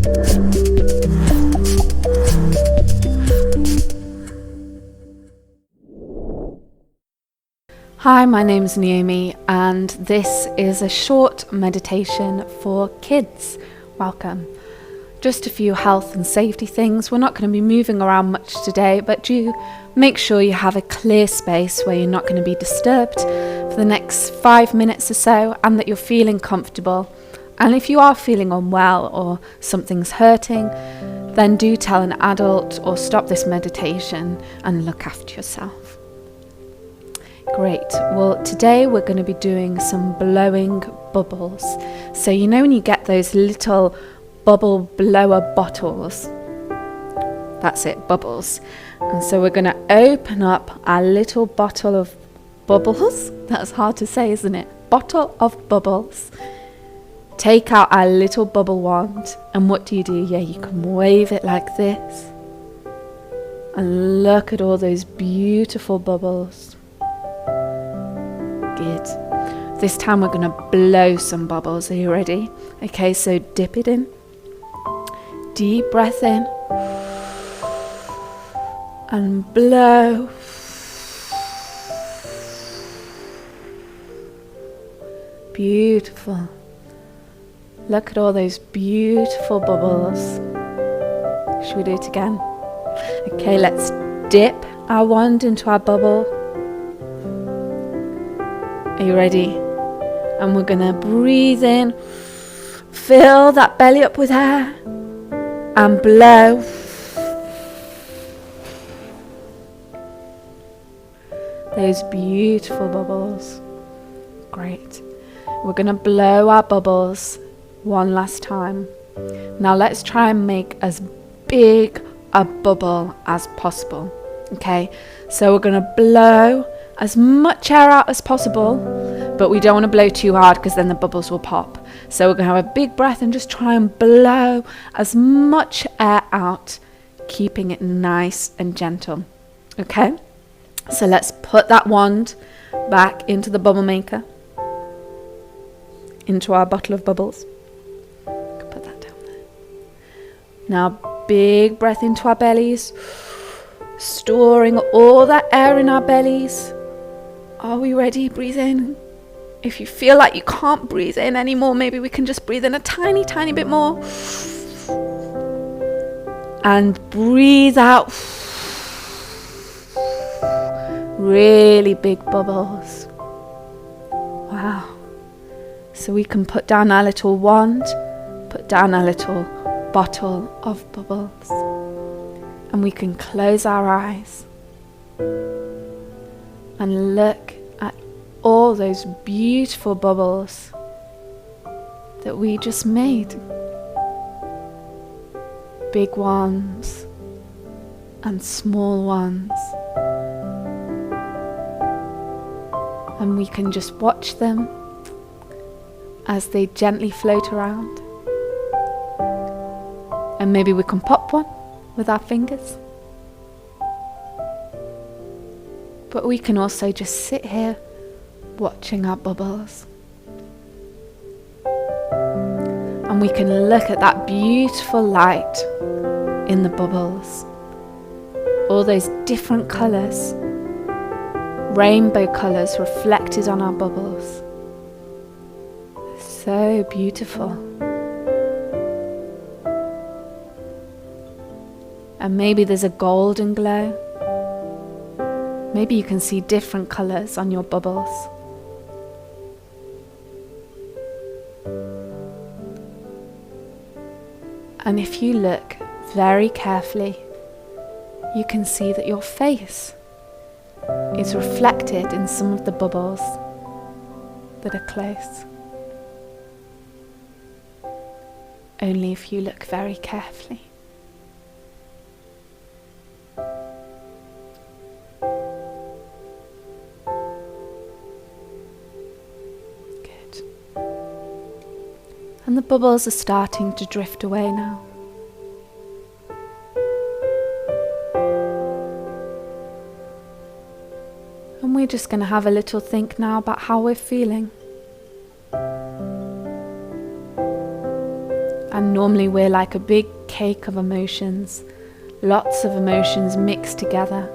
Hi, my name's Naomi, and this is a short meditation for kids. Welcome. Just a few health and safety things. We're not going to be moving around much today, but do make sure you have a clear space where you're not going to be disturbed for the next 5 minutes or so, and that you're feeling comfortable. And if you are feeling unwell or something's hurting, then do tell an adult or stop this meditation and look after yourself. Great. Well, today we're going to be doing some blowing bubbles. So you know when you get those little bubble blower bottles? That's it, bubbles. And so we're going to open up our little bottle of bubbles. That's hard to say, isn't it? Bottle of bubbles. Take out our little bubble wand. And what do? Yeah, you can wave it like this. And look at all those beautiful bubbles. Good. This time we're going to blow some bubbles. Are you ready? Okay, so dip it in. Deep breath in. And blow. Beautiful. Look at all those beautiful bubbles. Should we do it again? Okay, let's dip our wand into our bubble. Are you ready? And we're going to breathe in, fill that belly up with air, and blow. Those beautiful bubbles. Great. We're going to blow our bubbles one last time. Now let's try and make as big a bubble as possible. Okay, so we're going to blow as much air out as possible, but we don't want to blow too hard because then the bubbles will pop. So we're going to have a big breath and just try and blow as much air out, keeping it nice and gentle. Okay, so let's put that wand back into the bubble maker, into our bottle of bubbles. Put that down there. Now big breath into our bellies, storing all that air in our bellies. Are we ready? Breathe in. If you feel like you can't breathe in anymore, maybe we can just breathe in a tiny, tiny bit more. And breathe out. Really big bubbles. Wow. So we can put down our little wand, put down our little bottle of bubbles, and we can close our eyes and look at all those beautiful bubbles that we just made. Big ones and small ones. And we can just watch them as they gently float around. And maybe we can pop one with our fingers. But we can also just sit here watching our bubbles. And we can look at that beautiful light in the bubbles. All those different colours, rainbow colours reflected on our bubbles. So beautiful. And maybe there's a golden glow. Maybe you can see different colours on your bubbles. And if you look very carefully, you can see that your face is reflected in some of the bubbles that are close. Only if you look very carefully. And the bubbles are starting to drift away now. And we're just going to have a little think now about how we're feeling. And normally we're like a big cake of emotions, lots of emotions mixed together.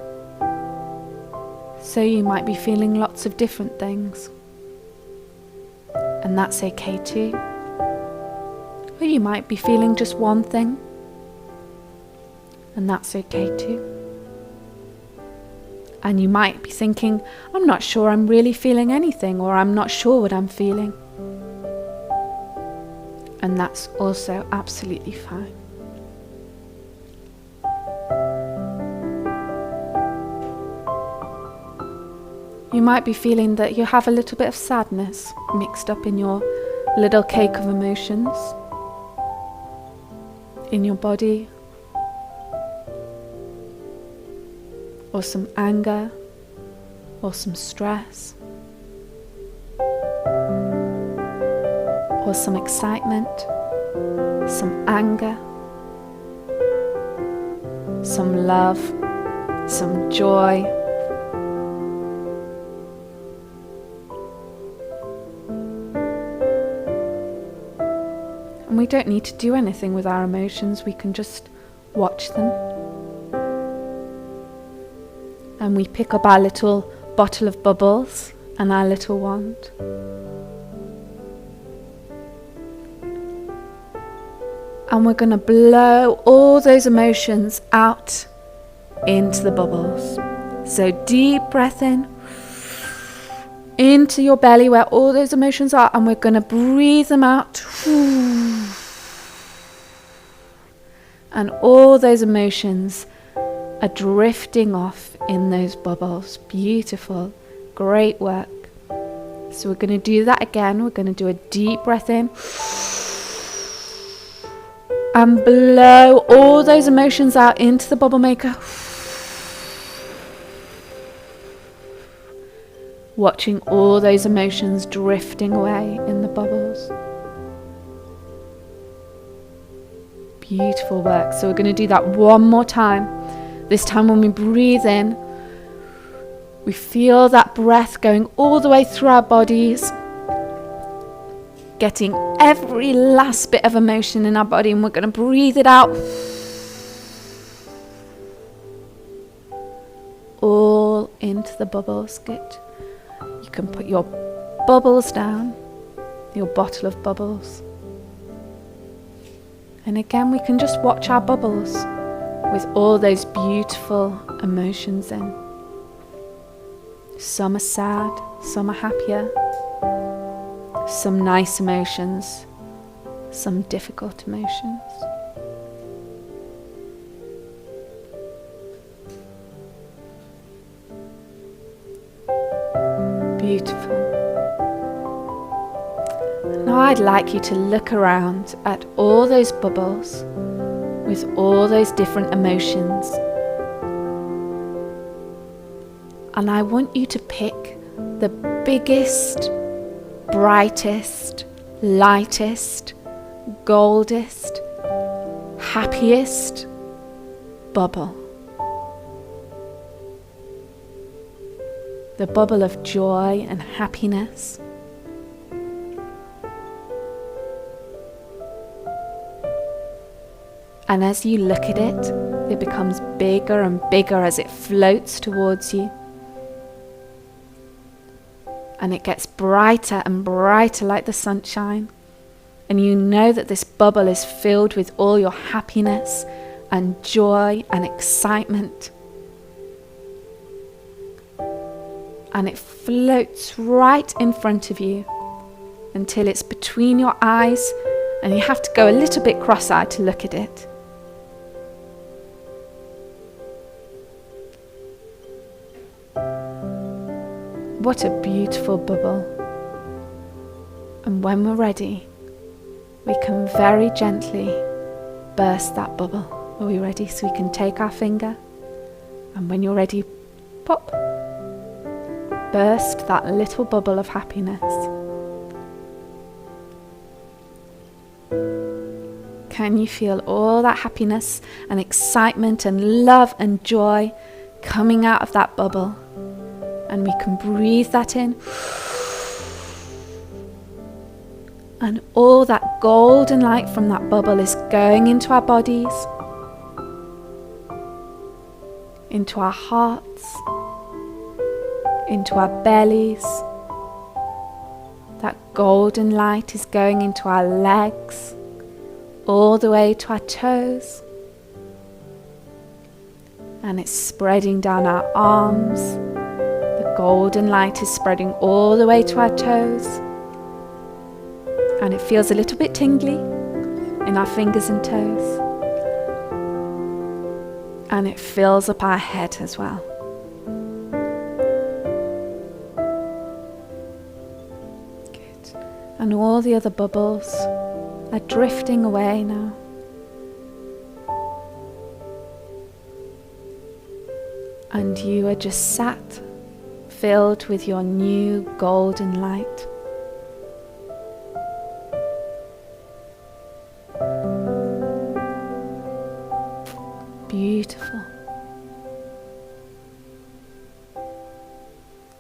So you might be feeling lots of different things. And that's okay too. Or you might be feeling just one thing. And that's okay too. And you might be thinking, I'm not sure I'm really feeling anything, or I'm not sure what I'm feeling. And that's also absolutely fine. You might be feeling that you have a little bit of sadness mixed up in your little cake of emotions, in your body, or some anger, or some stress, or some excitement, some anger, some love, some joy. And we don't need to do anything with our emotions, we can just watch them. And we pick up our little bottle of bubbles and our little wand. And we're going to blow all those emotions out into the bubbles. So deep breath in, into your belly where all those emotions are, and we're going to breathe them out. And all those emotions are drifting off in those bubbles. Beautiful. Great work. So we're going to do that again. We're going to do a deep breath in. And blow all those emotions out into the bubble maker. Watching all those emotions drifting away in the bubbles. Beautiful work. So we're going to do that one more time. This time when we breathe in, we feel that breath going all the way through our bodies, getting every last bit of emotion in our body, and we're going to breathe it out. All into the bubbles. Good. You can put your bubbles down, your bottle of bubbles. And again, we can just watch our bubbles with all those beautiful emotions in. Some are sad, some are happier, some nice emotions, some difficult emotions. Beautiful. Now I'd like you to look around at all those bubbles with all those different emotions. And I want you to pick the biggest, brightest, lightest, goldest, happiest bubble. The bubble of joy and happiness. And as you look at it, it becomes bigger and bigger as it floats towards you. And it gets brighter and brighter like the sunshine. And you know that this bubble is filled with all your happiness and joy and excitement. And it floats right in front of you until it's between your eyes and you have to go a little bit cross-eyed to look at it. What a beautiful bubble. And when we're ready, we can very gently burst that bubble. Are we ready? So we can take our finger, and when you're ready, pop. Burst that little bubble of happiness. Can you feel all that happiness and excitement and love and joy coming out of that bubble? And we can breathe that in And all that golden light from that bubble is going into our bodies, into our hearts, into our bellies. That golden light is going into our legs, all the way to our toes. And it's spreading down our arms. The golden light is spreading all the way to our toes. And it feels a little bit tingly in our fingers and toes. And it fills up our head as well. Good. And all the other bubbles are drifting away now. And you are just sat, filled with your new golden light. Beautiful.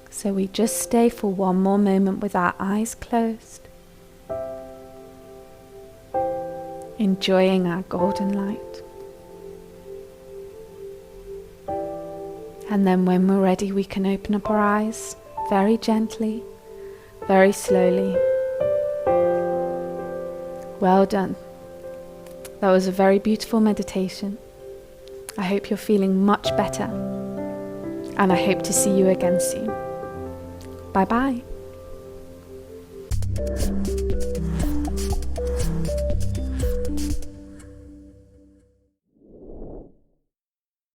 So we just stay for one more moment with our eyes closed, enjoying our golden light. And then when we're ready, we can open up our eyes very gently, very slowly. Well done. That was a very beautiful meditation. I hope you're feeling much better, and I hope to see you again soon. Bye-bye.